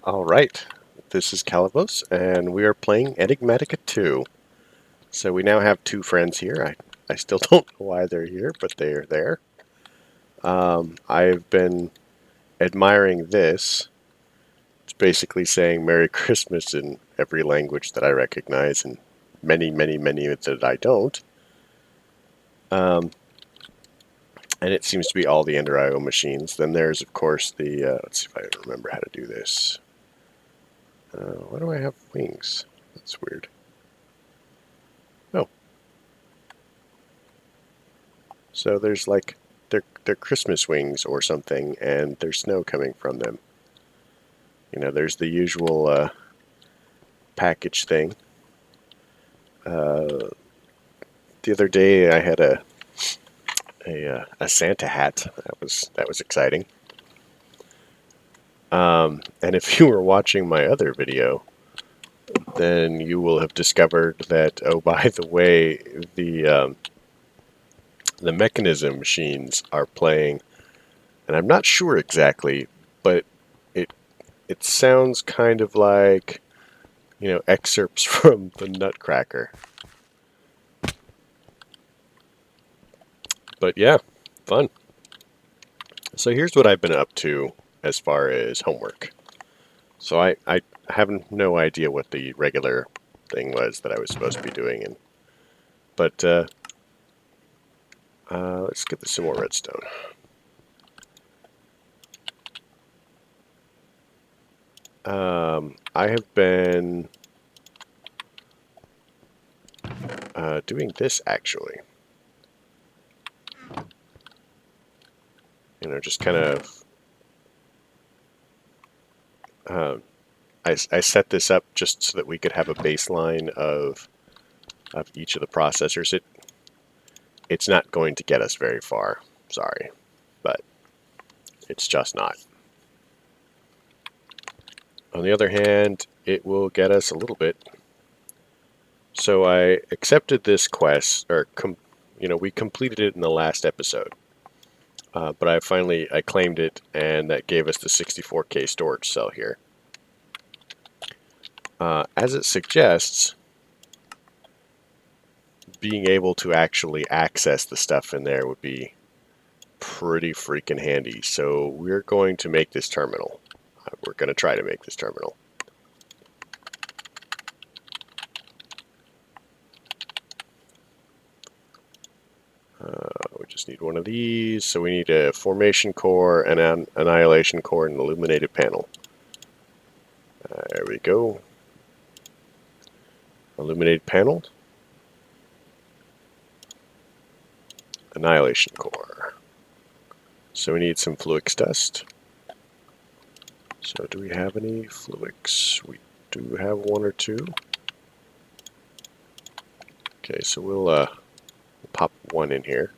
Alright, this is Calibos, and we are playing Enigmatica 2. So we now have two friends here. I still don't know why they're here, but they're there. I've been admiring this. It's basically saying Merry Christmas in every language that I recognize, and many, many, many that I don't. And it seems to be all the Ender IO machines. Then there's, of course, the... let's see if I remember how to do this. Why do I have wings? That's weird. Oh. So there's like, they're Christmas wings or something, and there's snow coming from them. You know, there's the usual package thing. The other day I had a Santa hat. That was exciting. And if you were watching my other video, then you will have discovered that, oh, by the way, the mechanism machines are playing, and I'm not sure exactly, but it sounds kind of like, you know, excerpts from the Nutcracker. But yeah, fun. So here's what I've been up to as far as homework. So I have no idea what the regular thing was that I was supposed to be doing, but let's get some more redstone. I have been doing this actually. You know, just kind of. I set this up just so that we could have a baseline of each of the processors. It's not going to get us very far, sorry, but it's just not. On the other hand, it will get us a little bit. So I accepted this quest, or you know, we completed it in the last episode, but I claimed it, and that gave us the 64K storage cell here. As it suggests, being able to actually access the stuff in there would be pretty freaking handy. So we're going to make this terminal. We're going to try to make this terminal. We just need one of these. So we need a formation core, an annihilation core, and an illuminated panel. There we go. Illuminated panel. Annihilation core. So we need some fluix dust. So do we have any fluix? We do have one or two. Okay, so we'll pop one in here.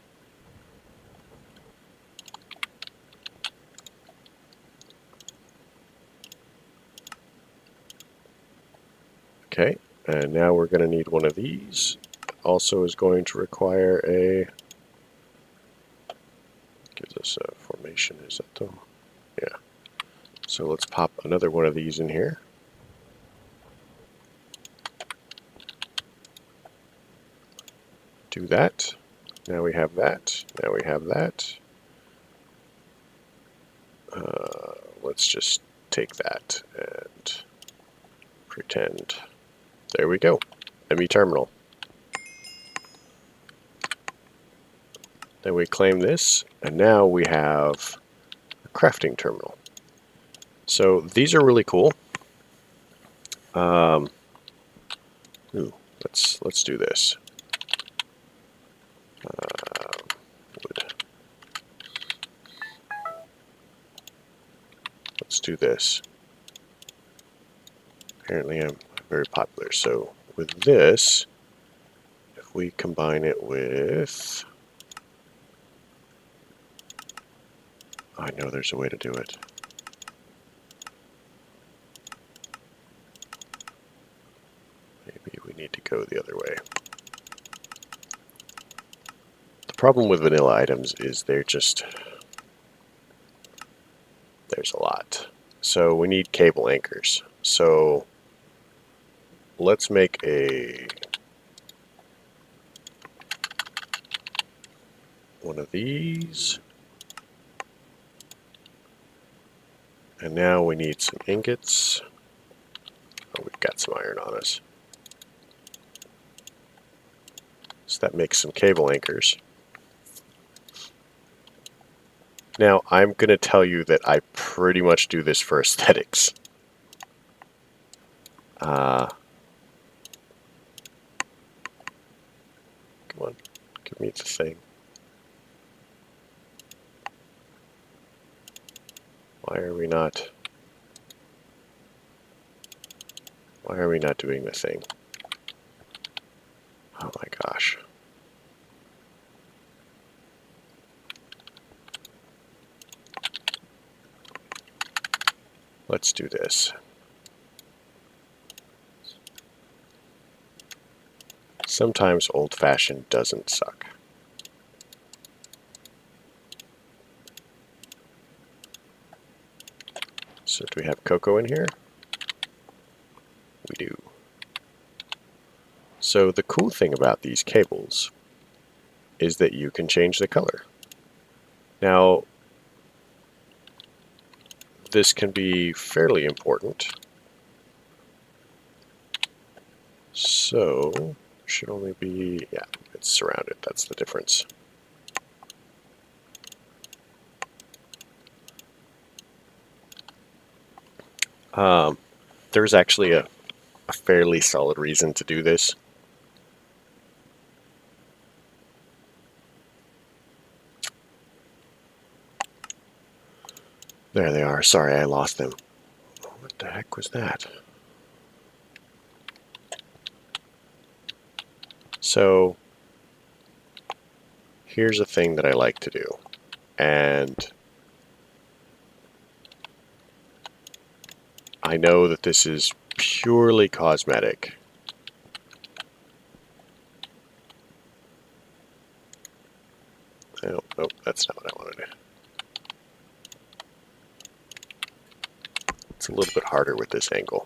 Okay, and now we're going to need one of these. Also is going to require gives us a formation, is that the, yeah. So let's pop another one of these in here. Do that. Now we have that. Now we have that. Let's just take that and pretend. There we go. ME terminal. Then we claim this, and now we have a crafting terminal. So these are really cool. Ooh, let's do this. Wood. Let's do this. Apparently I'm very popular. So with this, if we combine it with... I know there's a way to do it. Maybe we need to go the other way. The problem with vanilla items is there's a lot. So we need cable anchors. So let's make one of these. And now we need some ingots. Oh, we've got some iron on us. So that makes some cable anchors. Now, I'm going to tell you that I pretty much do this for aesthetics. Come on, give me the thing. Why are we not doing the thing? Oh my gosh. Let's do this. Sometimes old-fashioned doesn't suck. So do we have cocoa in here? We do. So the cool thing about these cables is that you can change the color. Now, this can be fairly important. So, should only be, yeah, it's surrounded, that's the difference. There's actually a fairly solid reason to do this. There they are. Sorry, I lost them. What the heck was that? So, here's a thing that I like to do. And I know that this is purely cosmetic. Oh, nope, that's not what I wanted. It's a little bit harder with this angle.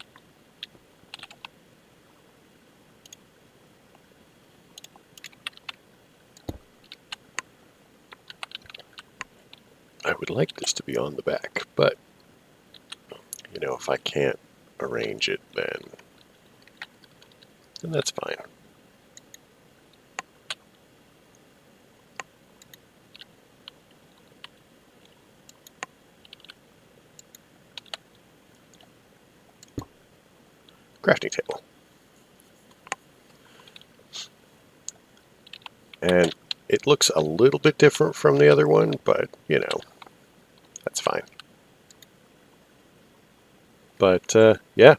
I would like this to be on the back, but, you know, if I can't arrange it, then that's fine. Crafting table. And it looks a little bit different from the other one, but, you know, that's fine. But, yeah.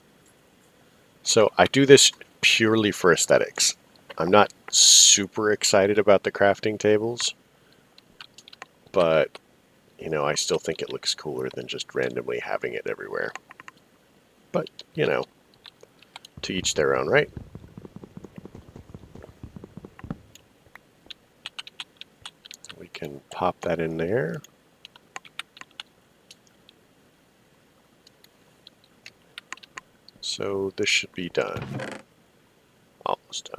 So I do this purely for aesthetics. I'm not super excited about the crafting tables, but, you know, I still think it looks cooler than just randomly having it everywhere. But, you know, to each their own, right? We can pop that in there. So this should be done. Almost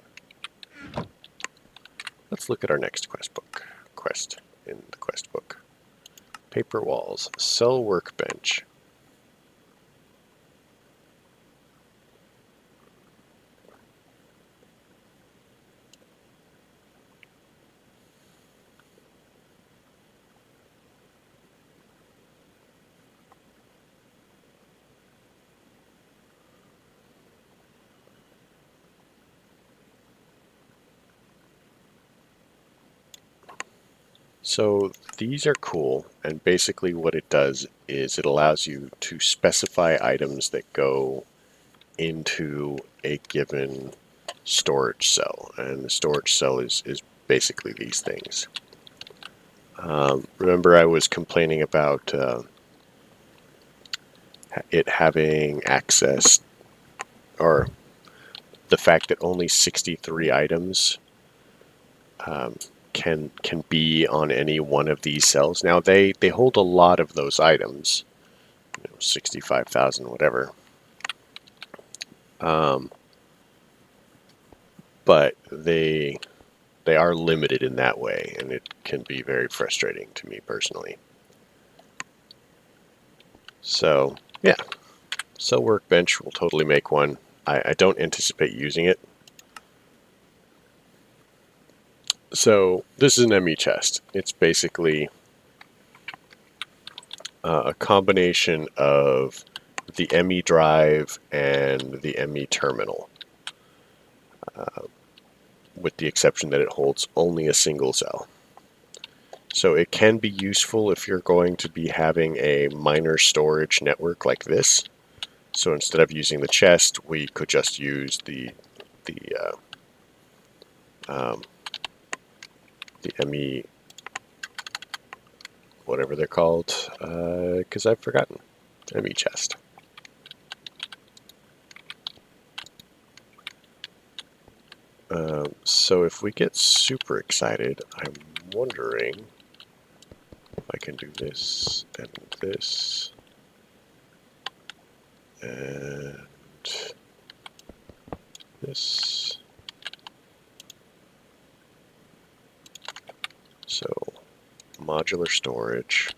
done. Let's look at our next quest in the quest book. Paper walls, cell workbench. So these are cool, and basically what it does is it allows you to specify items that go into a given storage cell, and the storage cell is basically these things. Remember I was complaining about it having access, or the fact that only 63 items can be on any one of these cells. Now they hold a lot of those items, you know, 65,000, whatever. But they are limited in that way, and it can be very frustrating to me personally. So yeah, so workbench, we'll totally make one. I don't anticipate using it. So this is an ME chest. It's basically a combination of the ME drive and the ME terminal, with the exception that it holds only a single cell. So it can be useful if you're going to be having a minor storage network like this. So instead of using the chest, we could just use the ME, whatever they're called, because I've forgotten. ME chest. So if we get super excited, I'm wondering if I can do this and this and this. So modular storage,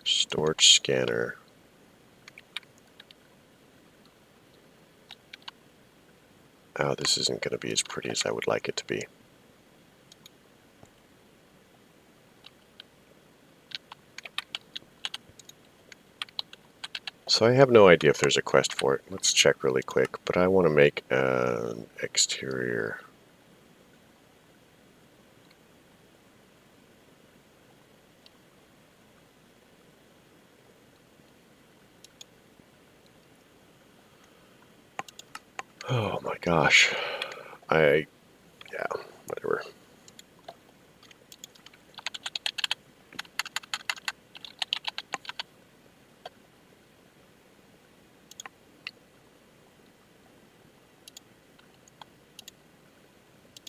storage scanner, oh, this isn't going to be as pretty as I would like it to be. So I have no idea if there's a quest for it. Let's check really quick, but I want to make an exterior. Oh my gosh. Yeah, whatever.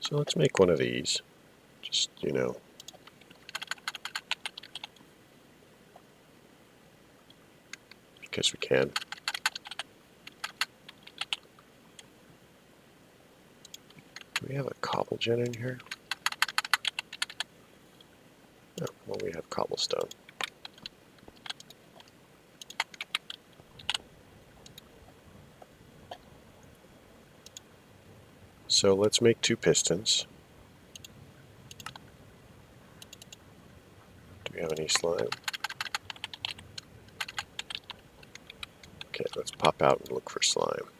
So let's make one of these. Just, you know. Because we can. Do we have a cobble gen in here? Oh, well, we have cobblestone. So let's make 2 pistons. Do we have any slime? Okay, let's pop out and look for slime.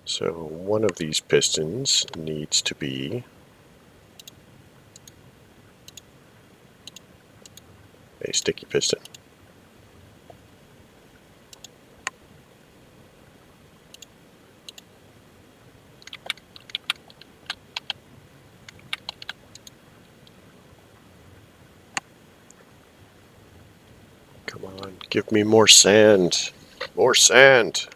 So one of these pistons needs to be a sticky piston. Come on, give me more sand. More sand.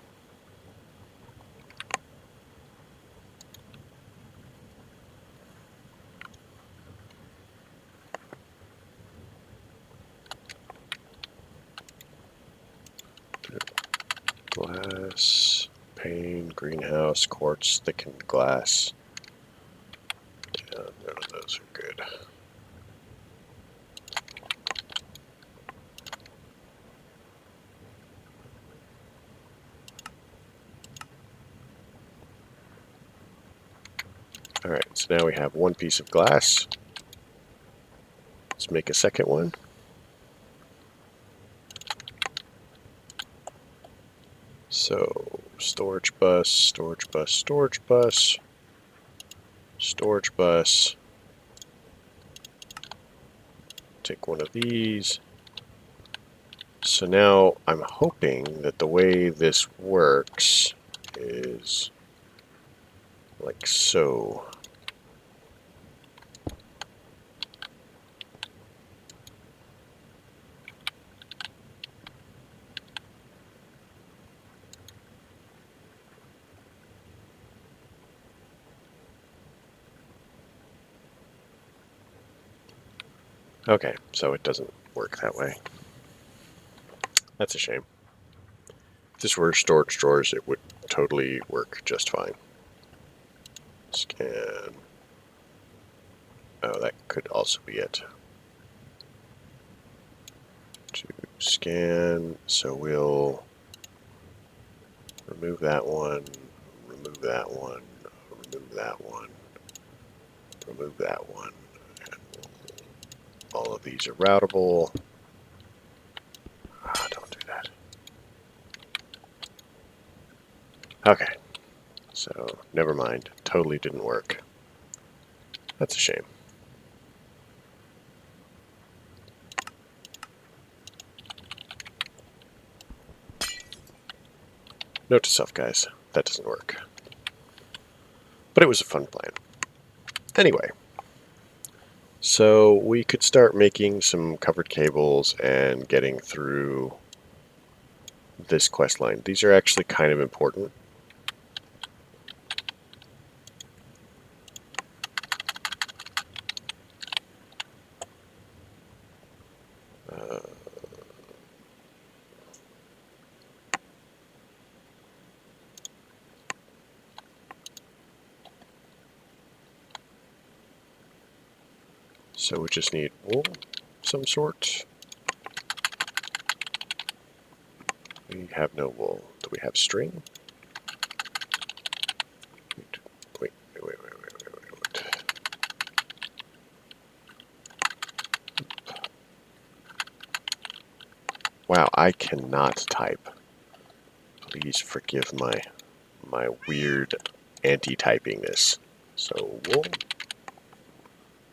Glass, pane, greenhouse, quartz, thickened glass. Yeah, none of those are good. Alright, so now we have 1 piece of glass. Let's make a second one. So, storage bus, storage bus, storage bus, storage bus. Take one of these. So now I'm hoping that the way this works is like so. Okay, so it doesn't work that way. That's a shame. If this were storage drawers, it would totally work just fine. Scan. Oh, that could also be it. To scan, so we'll remove that one, remove that one, remove that one, remove that one. And all of these are routable. Ah, don't do that. Okay, so never mind. Totally didn't work. That's a shame. Note to self, guys, that doesn't work. But it was a fun plan. Anyway, so we could start making some covered cables and getting through this quest line. These are actually kind of important. So we just need wool of some sort. We have no wool. Do we have string? Wait. Wow, I cannot type. Please forgive my weird anti-typingness. So wool.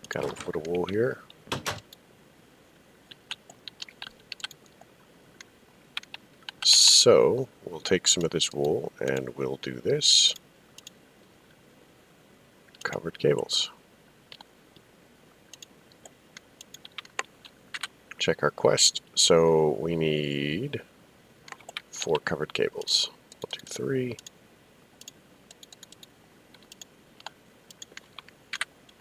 Got a little bit of wool here. So we'll take some of this wool and we'll do this. Covered cables. Check our quest. So we need 4 covered cables. 1, 2, 3.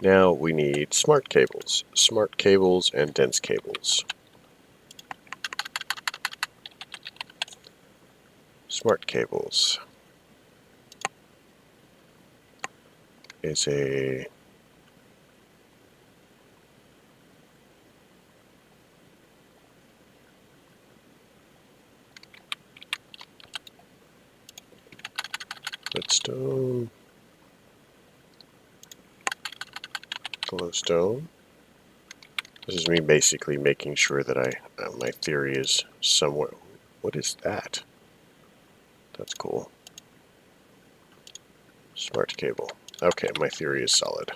Now we need smart cables and dense cables. Smart cables is a redstone, glowstone. This is me basically making sure that my theory is somewhat. What is that? That's cool. Smart cable. Okay, my theory is solid.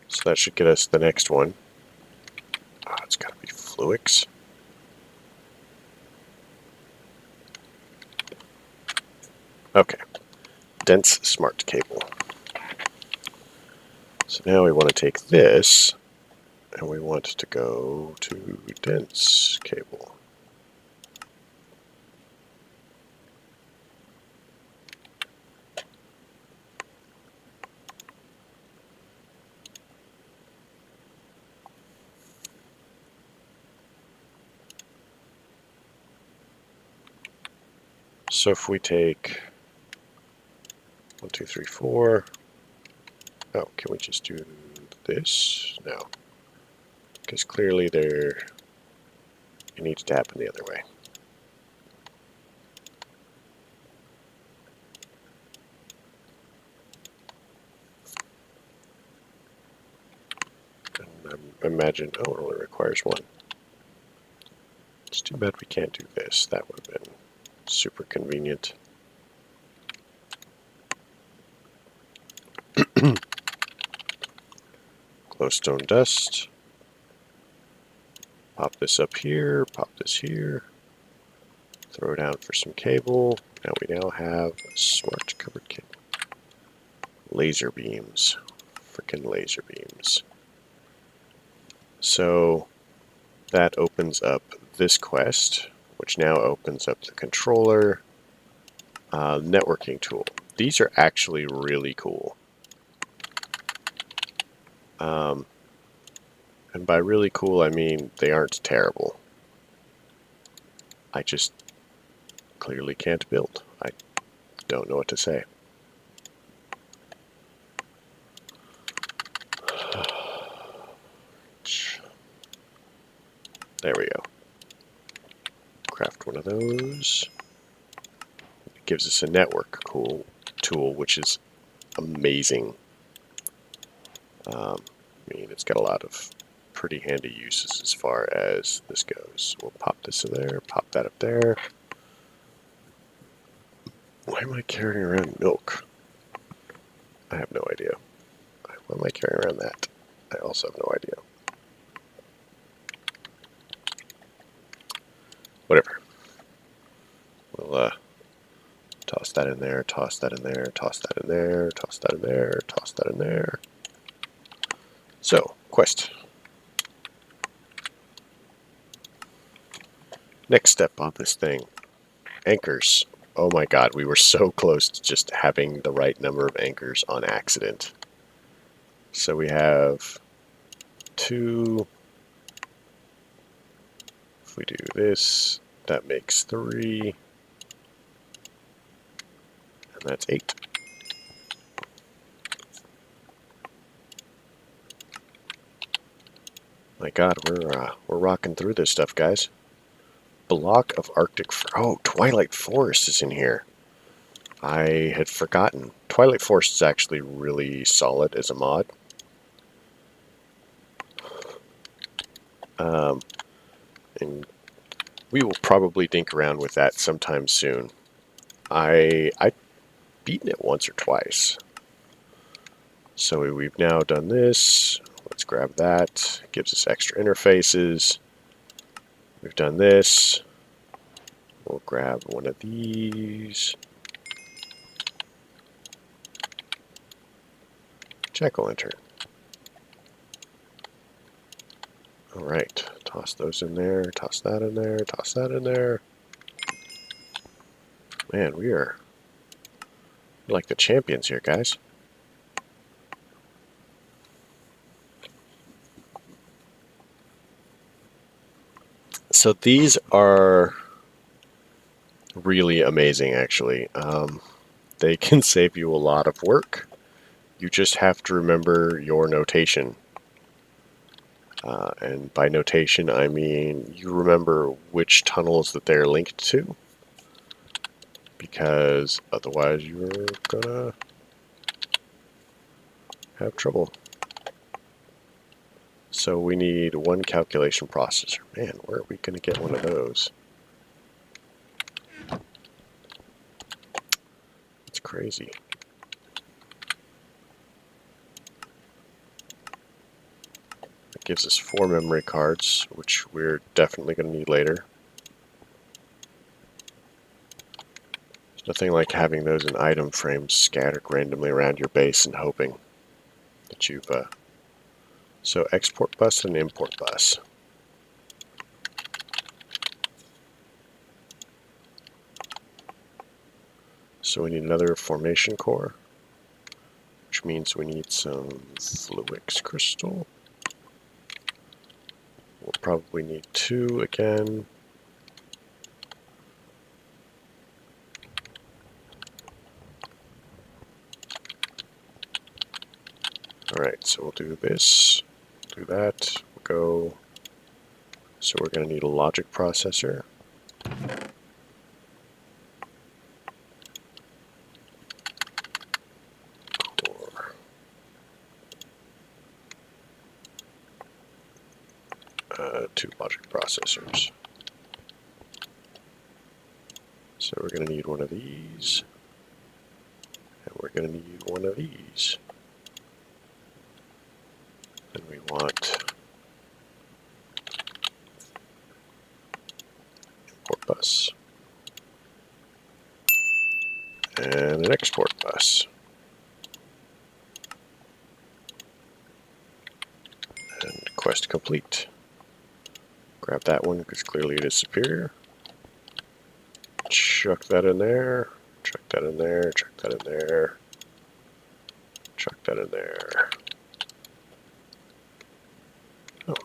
So that should get us the next one. Ah, it's got to be Fluix. Okay, dense smart cable. So now we want to take this, and we want to go to dense cable. So if we take 1, 2, 3, 4. Oh, can we just do this? No. Because clearly it needs to happen the other way. And I imagine, oh, it only requires 1. It's too bad we can't do this. That would have been super convenient. Glowstone dust. Pop this up here, pop this here. Throw it down for some cable. Now we have smart covered cable. Laser beams. Frickin' laser beams. So that opens up this quest, which now opens up the controller, networking tool. These are actually really cool. And by really cool, I mean they aren't terrible. I just clearly can't build. I don't know what to say. There we go. Craft one of those. It gives us a network tool, which is amazing. I mean, it's got a lot of pretty handy uses as far as this goes. We'll pop this in there, pop that up there. Why am I carrying around milk? I have no idea. Why am I carrying around that? I also have no idea. Whatever. We'll toss that in there, toss that in there, toss that in there, toss that in there, toss that in there. So, quest. Next step on this thing. Anchors. Oh my god, we were so close to just having the right number of anchors on accident. So we have 2. If we do this, that makes 3. And that's 8. My god, we're rocking through this stuff, guys. Block of Arctic... Oh, Twilight Forest is in here. I had forgotten. Twilight Forest is actually really solid as a mod. And we will probably dink around with that sometime soon. I've beaten it once or twice. So we've now done this. Let's grab that. It gives us extra interfaces. We've done this. We'll grab one of these. Jack-o'-lantern. Alright, toss those in there, toss that in there, toss that in there. Man, we're like the champions here, guys. So these are really amazing, actually. They can save you a lot of work. You just have to remember your notation. And by notation, I mean you remember which tunnels that they're linked to, because otherwise you're gonna have trouble. So we need one calculation processor. Man, where are we gonna get one of those? It's crazy. It gives us 4 memory cards, which we're definitely going to need later. There's nothing like having those in item frames scattered randomly around your base and hoping that you've... So export bus and import bus. So we need another formation core, which means we need some Fluix crystal. We'll probably need 2 again. Alright, so we'll do this, do that, we'll go. So we're going to need a logic processor. Core. 2 logic processors. So we're going to need one of these, and we're going to need one of these. And we want import bus and an export bus. And quest complete. Grab that one because clearly it is superior. Chuck that in there. Chuck that in there. Chuck that in there. Chuck that in there. Oh,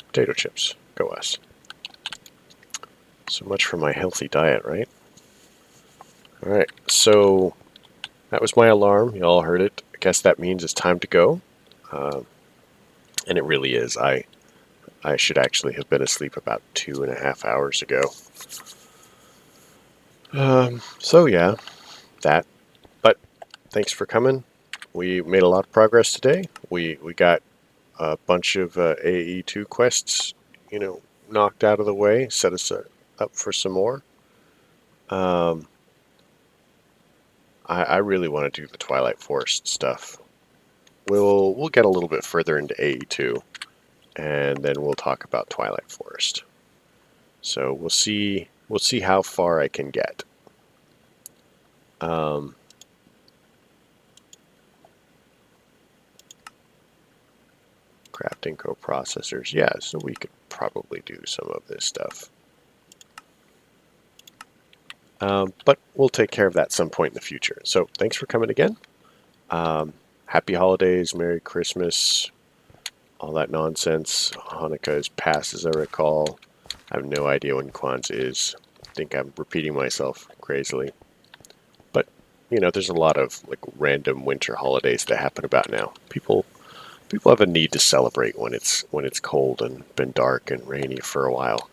potato chips. Go us. So much for my healthy diet, right? Alright, so that was my alarm. You all heard it. I guess that means it's time to go. And it really is. I should actually have been asleep about 2.5 hours ago. So yeah, that. But thanks for coming. We made a lot of progress today. We got a bunch of AE2 quests, knocked out of the way, set us up for some more. I really want to do the Twilight Forest stuff. We'll get a little bit further into AE2, and then we'll talk about Twilight Forest. So we'll see how far I can get. Crafting coprocessors, yeah, so we could probably do some of this stuff. But we'll take care of that some point in the future. So thanks for coming again. Happy holidays, Merry Christmas, all that nonsense. Hanukkah is past, as I recall. I have no idea when Kwanzaa is. I think I'm repeating myself crazily. But, there's a lot of random winter holidays that happen about now. People have a need to celebrate when it's cold and been dark and rainy for a while.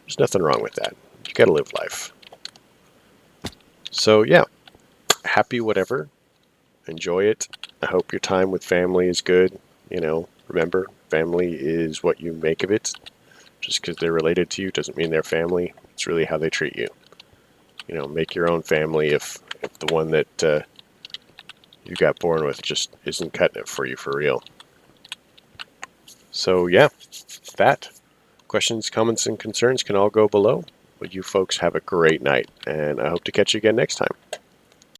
There's nothing wrong with that. You gotta live life. So yeah, happy whatever. Enjoy it. I hope your time with family is good. Remember, family is what you make of it. Just because they're related to you doesn't mean they're family. It's really how they treat you. Make your own family if the one that you got born with just isn't cutting it for you for real. So yeah, that. Questions, comments, and concerns can all go below. But you folks have a great night, and I hope to catch you again next time.